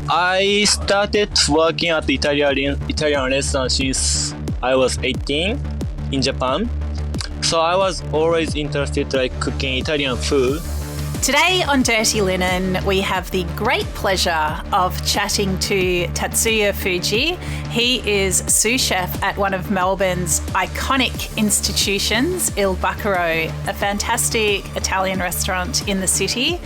I started working at the Italian restaurant since I was 18 in Japan. So I was always interested like cooking Italian food. Today on Dirty Linen, we have the great pleasure of chatting to Tatsuya Fujii. He is sous chef at one of Melbourne's iconic institutions, Il Bacaro, a fantastic Italian restaurant in the city.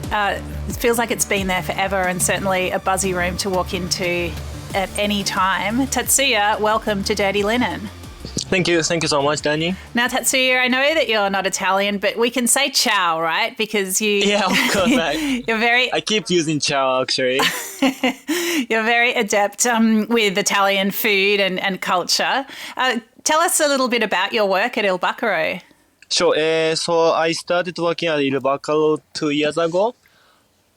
It feels like it's been there forever and certainly a buzzy room to walk into at any time. Tatsuya, welcome to Dirty Linen. Thank you so much, Dani. Now, Tatsuya, I know that you're not Italian, but we can say ciao, right? Because Yeah, of course. I keep using ciao, actually. You're very adept with Italian food and culture. Tell us a little bit about your work at Il Bacaro. Sure. So I started working at Il Bacaro 2 years ago.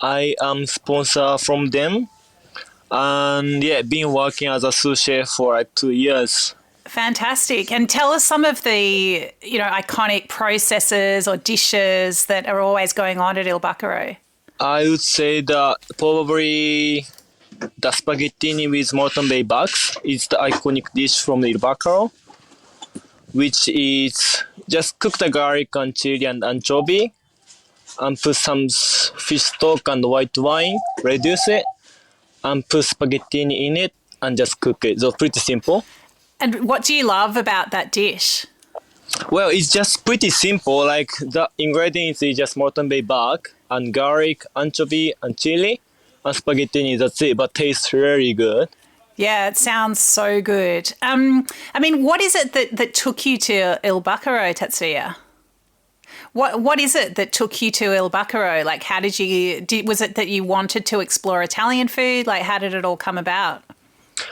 I am sponsor from them. And been working as a sous chef for like 2 years. Fantastic. And tell us some of the, iconic processes or dishes that are always going on at Il Bacaro. I would say that probably the spaghetti with molten bay bugs is the iconic dish from Il Bacaro, which is just cook the garlic and chili and anchovy and put some fish stock and white wine, reduce it, and put spaghetti in it and just cook it. So pretty simple. And what do you love about that dish? Well, it's just pretty simple. Like the ingredients is just molten bay bug and garlic, anchovy, and chili, and spaghetti. That's it. But tastes really good. Yeah, it sounds so good. What is it that took you to Il Bacaro, Tatsuya? What is it that took you to Il Bacaro? Like, how was it that you wanted to explore Italian food? Like, how did it all come about?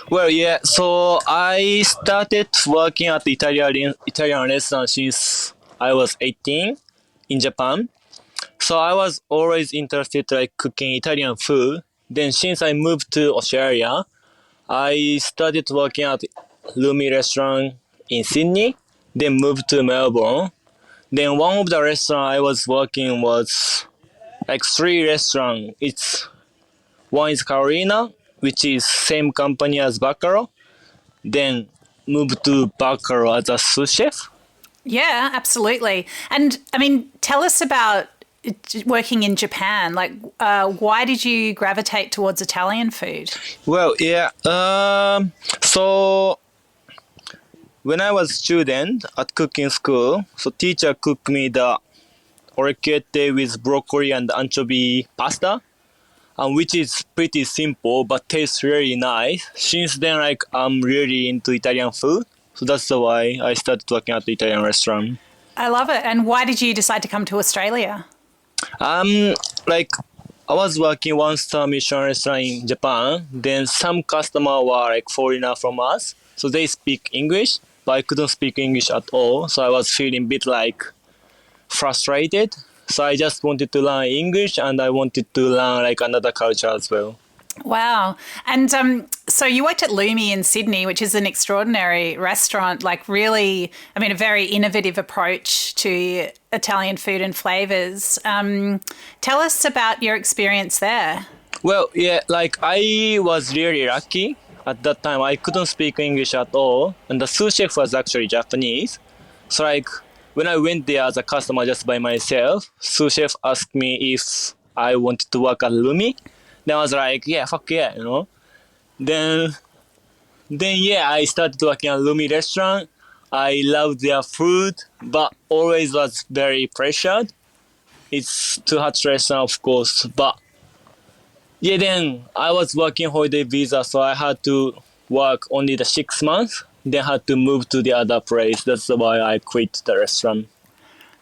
Well, so I started working at the Italian restaurant since I was 18 in Japan. So I was always interested like cooking Italian food. Then since I moved to Australia, I started working at Lumi restaurant in Sydney, then moved to Melbourne. Then one of the restaurants I was working was like 3 restaurants. One is Carolina, which is same company as Bacaro. Then moved to Bacaro as a sous chef. Yeah, absolutely. And tell us about working in Japan. Like, why did you gravitate towards Italian food? Well, so when I was student at cooking school, so teacher cooked me the orecchiette with broccoli and anchovy pasta. Which is pretty simple but tastes really nice. Since then, I'm really into Italian food, so that's why I started working at the Italian restaurant. I love it. And why did you decide to come to Australia? I was working one-star Michelin restaurant in Japan. Then some customer were foreigner from us, so they speak English, but I couldn't speak English at all. So I was feeling a bit frustrated. So I just wanted to learn English and I wanted to learn another culture as well. Wow. And so you worked at Lumi in Sydney, which is an extraordinary restaurant, a very innovative approach to Italian food and flavours. Tell us about your experience there. Well, I was really lucky. At that time, I couldn't speak English at all. And the sous chef was actually Japanese. So when I went there as a customer just by myself, sous chef asked me if I wanted to work at Lumi. Then I was like, fuck yeah, Then I started working at Lumi restaurant. I loved their food, but always was very pressured. It's too hot restaurant, of course. But then I was working holiday visa, so I had to work only the 6 months. Then had to move to the other place. That's why I quit the restaurant.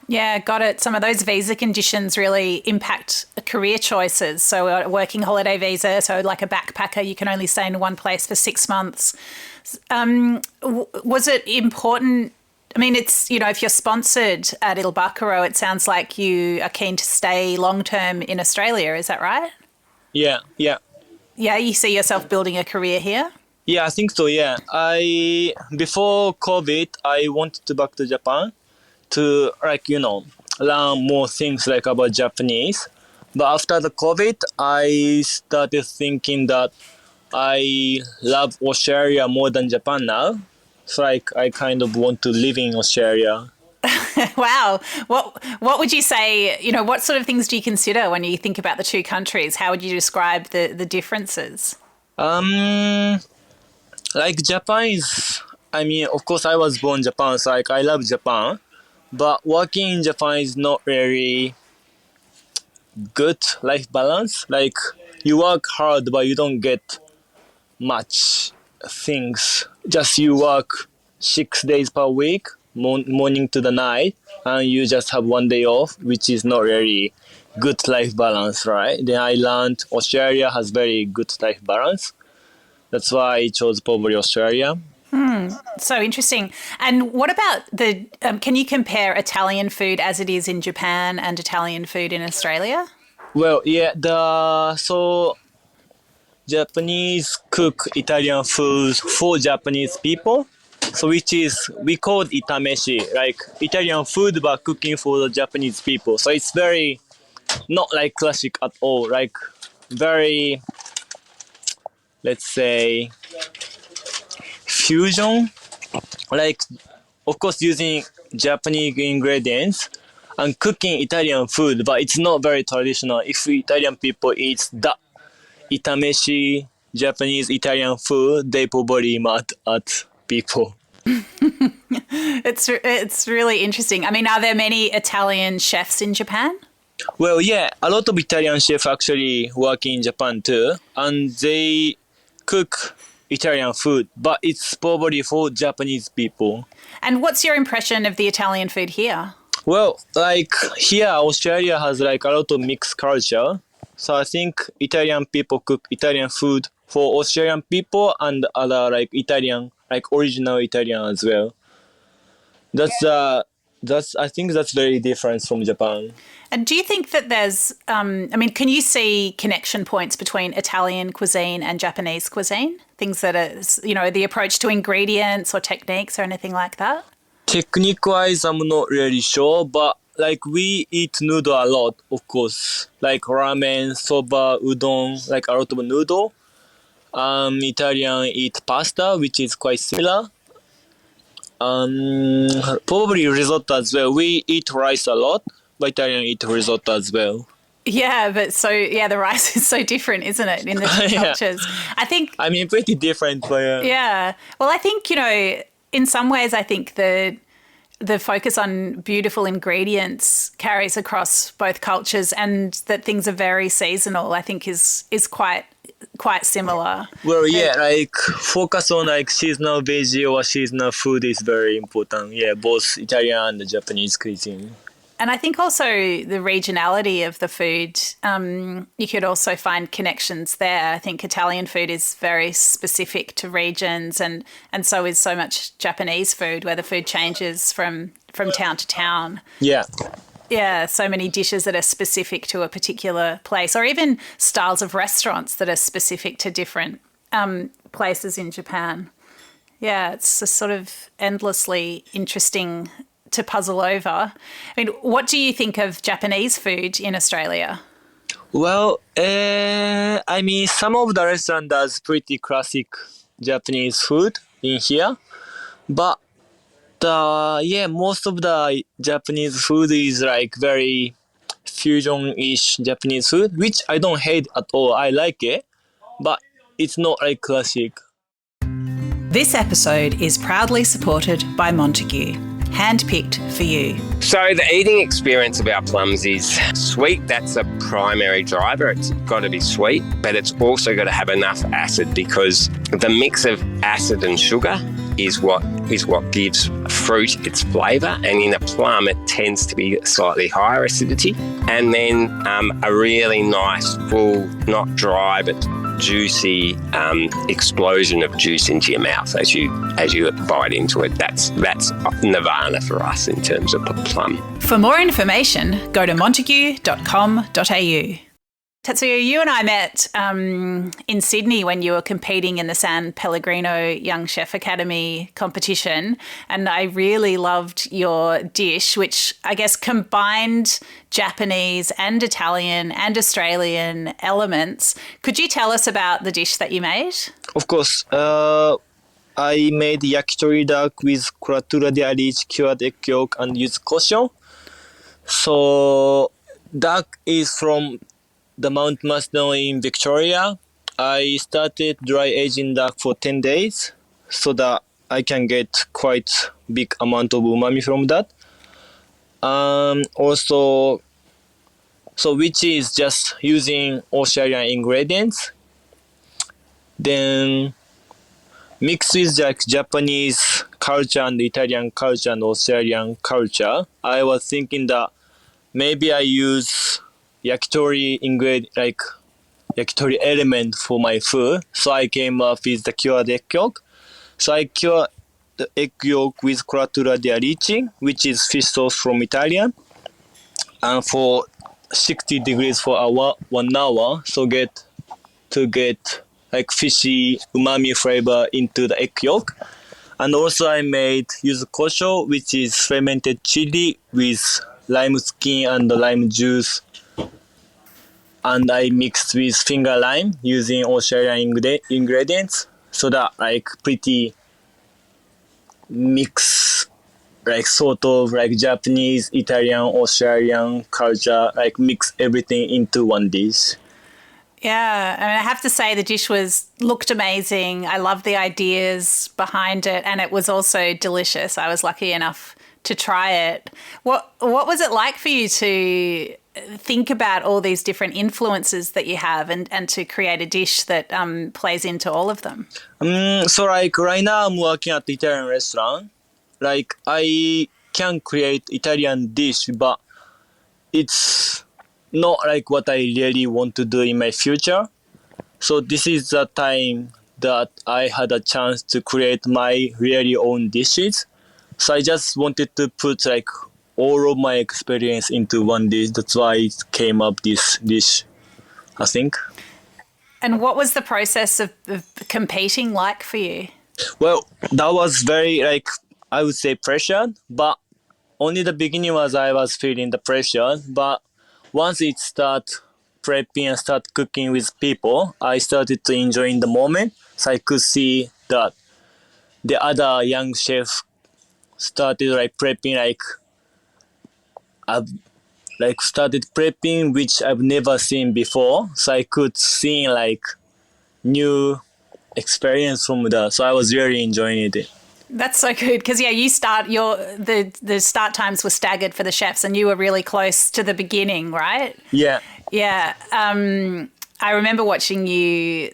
Yeah, got it. Some of those visa conditions really impact career choices. So a working holiday visa, so like a backpacker, you can only stay in one place for 6 months. Was it important? It's, if you're sponsored at Il Bacaro, it sounds like you are keen to stay long-term in Australia. Is that right? Yeah. Yeah, you see yourself building a career here? Yeah, I think so, yeah. Before COVID, I wanted to back to Japan to, learn more things about Japanese. But after the COVID, I started thinking that I love Australia more than Japan now. So like I kind of want to live in Australia. Wow. What would you say, what sort of things do you consider when you think about the two countries? How would you describe the differences? Like Japan is, I mean, of course I was born in Japan, so like I love Japan. But working in Japan is not really good life balance. Like you work hard, but you don't get much things. Just you work 6 days per week, morning to the night, and you just have one day off, which is not really good life balance, right? Then I learned Australia has very good life balance. That's why I chose probably Australia. So interesting. And what about can you compare Italian food as it is in Japan and Italian food in Australia? Well, yeah, so Japanese cook Italian food for Japanese people. So which is, we call it itameshi, like Italian food but cooking for the Japanese people. So it's very, not like classic at all, like very, let's say, fusion. Like, of course, using Japanese ingredients and cooking Italian food, but it's not very traditional. If Italian people eat that itameshi Japanese Italian food, they probably mad at people. It's really interesting. I mean, are there many Italian chefs in Japan? Well, yeah, a lot of Italian chefs actually work in Japan too, and they cook Italian food, but it's probably for Japanese people. And what's your impression of the Italian food here? Well, like here, Australia has like a lot of mixed culture. So I think Italian people cook Italian food for Australian people and other like Italian, like original Italian as well. That's I think that's very different from Japan. And do you think that there's, can you see connection points between Italian cuisine and Japanese cuisine? Things that are, the approach to ingredients or techniques or anything like that? Technique-wise, I'm not really sure, but like we eat noodle a lot, of course. Like ramen, soba, udon, like a lot of noodle. Italian eat pasta, which is quite similar. Probably risotto as well. We eat rice a lot, but Italian eat risotto as well. Yeah, but the rice is so different, isn't it, in the two cultures? I mean, pretty different, but yeah. Well, I think, in some ways, I think the focus on beautiful ingredients carries across both cultures, and that things are very seasonal, I think is quite similar. Well, yeah, like focus on like seasonal veggie or seasonal food is very important. Yeah, both Italian and Japanese cuisine. And I think also the regionality of the food, you could also find connections there. I think Italian food is very specific to regions, and so is so much Japanese food, where the food changes from town to town. Yeah. Yeah, so many dishes that are specific to a particular place, or even styles of restaurants that are specific to different places in Japan. Yeah, it's a sort of endlessly interesting to puzzle over. I mean, what do you think of Japanese food in Australia? Well, some of the restaurant does pretty classic Japanese food in here, but most of the Japanese food is like very fusion-ish Japanese food, which I don't hate at all. I like it, but it's not like classic. This episode is proudly supported by Montague, handpicked for you. So the eating experience of our plums is sweet. That's a primary driver. It's got to be sweet, but it's also got to have enough acid, because the mix of acid and sugar is what gives fruit its flavour. And in a plum, it tends to be slightly higher acidity. And then a really nice, full, not dry, but juicy explosion of juice into your mouth as you bite into it. That's nirvana for us in terms of plum. For more information, go to montague.com.au. Tatsuya, you and I met in Sydney when you were competing in the San Pellegrino Young Chef Academy competition, and I really loved your dish, which I guess combined Japanese and Italian and Australian elements. Could you tell us about the dish that you made? Of course. I made yakitori duck with curatura di alice, cured egg yolk, and used caution. So, duck is from the Mount Macedon in Victoria. I started dry aging duck for 10 days so that I can get quite big amount of umami from that. Also, so which is just using Australian ingredients. Then mixed with like Japanese culture and Italian culture and Australian culture, I was thinking that maybe I use yakitori like yakitori element for my food. So I came up with the cured egg yolk. So I cured the egg yolk with curatura di alice, which is fish sauce from Italian, and for 60 degrees for 1 hour. So get like fishy umami flavor into the egg yolk. And also I made yuzu kosho, which is fermented chili with lime skin and lime juice. And I mixed with finger lime using Australian ingredients, so that like pretty mix, like sort of like Japanese, Italian, Australian culture, like mix everything into one dish. Yeah, I mean, I have to say the dish looked amazing. I love the ideas behind it, and it was also delicious. I was lucky enough to try it. What was it like for you to think about all these different influences that you have and to create a dish that plays into all of them? So like right now I'm working at the Italian restaurant. Like I can create Italian dish, but it's not like what I really want to do in my future. So this is the time that I had a chance to create my really own dishes. So I just wanted to put like all of my experience into one dish. That's why it came up this dish, I think. And what was the process of competing like for you? Well, that was very like, I would say pressure, but only the beginning was I was feeling the pressure. But once it start prepping and start cooking with people, I started to enjoy the moment. So I could see that the other young chefs started like prepping I've like started prepping which I've never seen before. So I could see like new experience from that. So I was really enjoying it. That's so good because the start times were staggered for the chefs and you were really close to the beginning, right? Yeah. Yeah. I remember watching you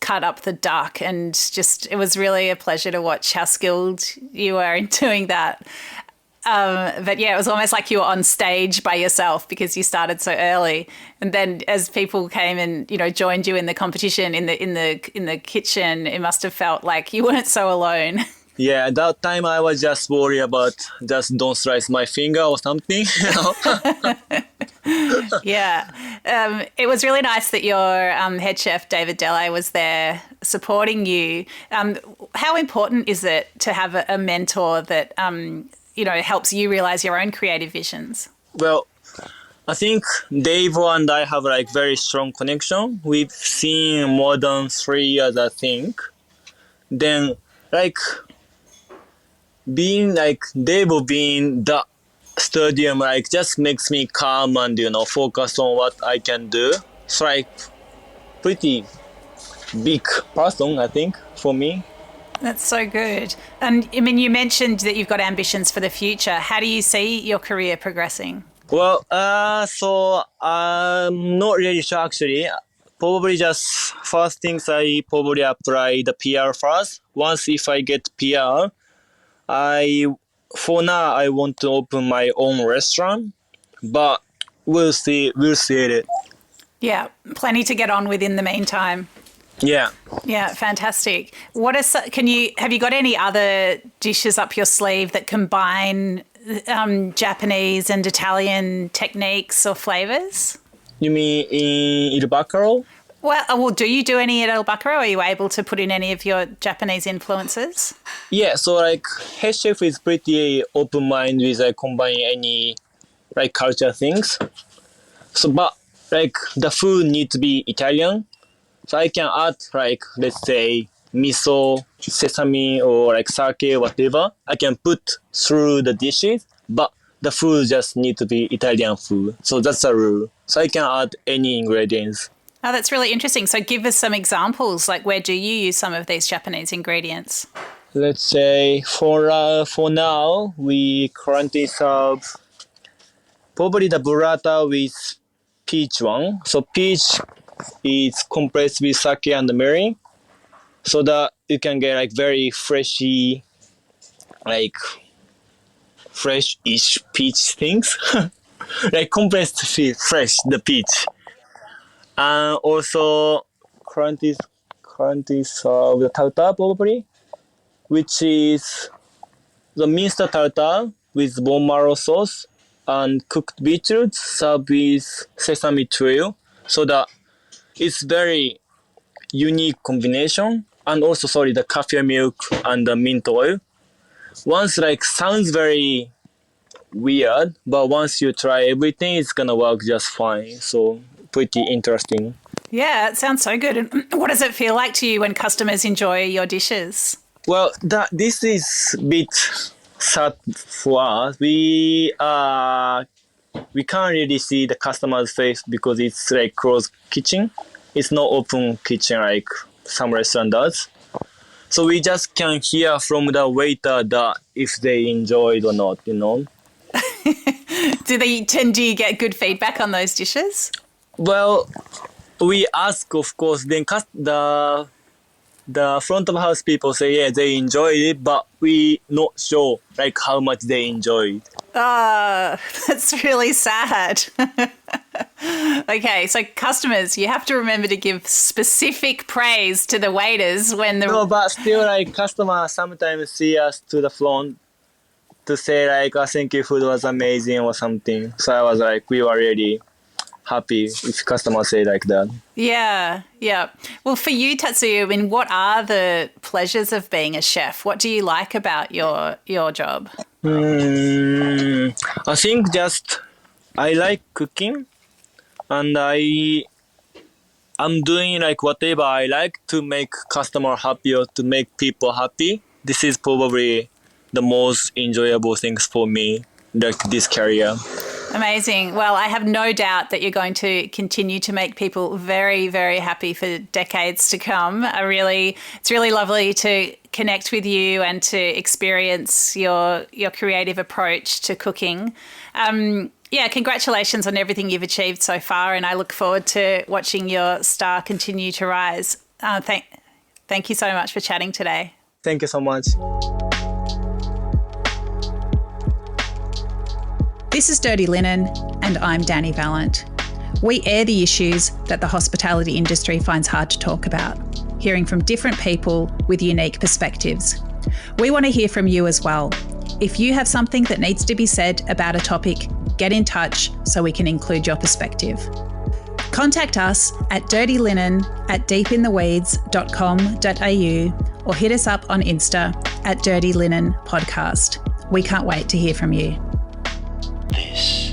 cut up the duck and just it was really a pleasure to watch how skilled you were in doing that. But yeah, it was almost like you were on stage by yourself because you started so early. And then as people came and, joined you in the competition in the kitchen, it must have felt like you weren't so alone. Yeah, at that time I was just worried about just don't slice my finger or something. Yeah. It was really nice that your head chef, David Dele, was there supporting you. How important is it to have a mentor that helps you realize your own creative visions? Well, I think Dave and I have like very strong connection. We've seen more than 3 years, I think. Then like being like Dave being the stadium like just makes me calm and focus on what I can do. So like pretty big person, I think, for me. That's so good. And I mean, you mentioned that you've got ambitions for the future. How do you see your career progressing? Well, so I'm not really sure actually. Probably just first things I probably apply the PR first. Once if I get PR, for now I want to open my own restaurant, but we'll see it. Yeah, plenty to get on with in the meantime. Yeah. Yeah, fantastic. Have you got any other dishes up your sleeve that combine Japanese and Italian techniques or flavors? You mean in Il Bacaro? Well, do you do any at El Bacaro? Are you able to put in any of your Japanese influences? Yeah, so like head chef is pretty open mind with like combining any like culture things. So but like the food need to be Italian. So I can add like let's say miso, sesame or like sake, whatever. I can put through the dishes, but the food just need to be Italian food. So that's the rule. So I can add any ingredients. Oh, that's really interesting. So give us some examples. Like, where do you use some of these Japanese ingredients? Let's say for now we currently serve probably the burrata with peach one. So peach is compressed with sake and mirin, so that you can get like very freshy, like fresh-ish peach things, like compressed fresh the peach. And also currently serve the tartar probably, which is the minced tartar with bone marrow sauce and cooked beetroot served with sesame trail. So that it's very unique combination. And also, sorry, the kaffir milk and the mint oil. Once like sounds very weird, but once you try everything, it's gonna work just fine. So pretty interesting. Yeah, it sounds so good. And what does it feel like to you when customers enjoy your dishes? Well, this is a bit sad for us. We can't really see the customer's face because it's like closed kitchen. It's not open kitchen like some restaurant does. So we just can hear from the waiter that if they enjoyed or not, you know. Do you get good feedback on those dishes? Well, we ask, of course. Then the front of house people say, yeah, they enjoyed it, but we not sure like how much they enjoyed. Oh, that's really sad. Okay, so customers, you have to remember to give specific praise to the waiters when the... No, but still, like, customers sometimes see us to the front to say, like, I think your food was amazing or something. So I was like, we were really happy if customers say like that. Yeah. Well, for you, Tatsuya, I mean, what are the pleasures of being a chef? What do you like about your job? I think just I like cooking, and I'm doing like whatever I like to make customer happy or to make people happy. This is probably the most enjoyable things for me, like this career. Amazing. Well, I have no doubt that you're going to continue to make people very, very happy for decades to come. It's really lovely to connect with you and to experience your creative approach to cooking. Congratulations on everything you've achieved so far, and I look forward to watching your star continue to rise. Thank you so much for chatting today. Thank you so much. This is Dirty Linen, and I'm Dani Valent. We air the issues that the hospitality industry finds hard to talk about, hearing from different people with unique perspectives. We want to hear from you as well. If you have something that needs to be said about a topic, get in touch so we can include your perspective. Contact us at dirtylinen@deepintheweeds.com.au or hit us up on Insta at Dirty Linen Podcast. We can't wait to hear from you. This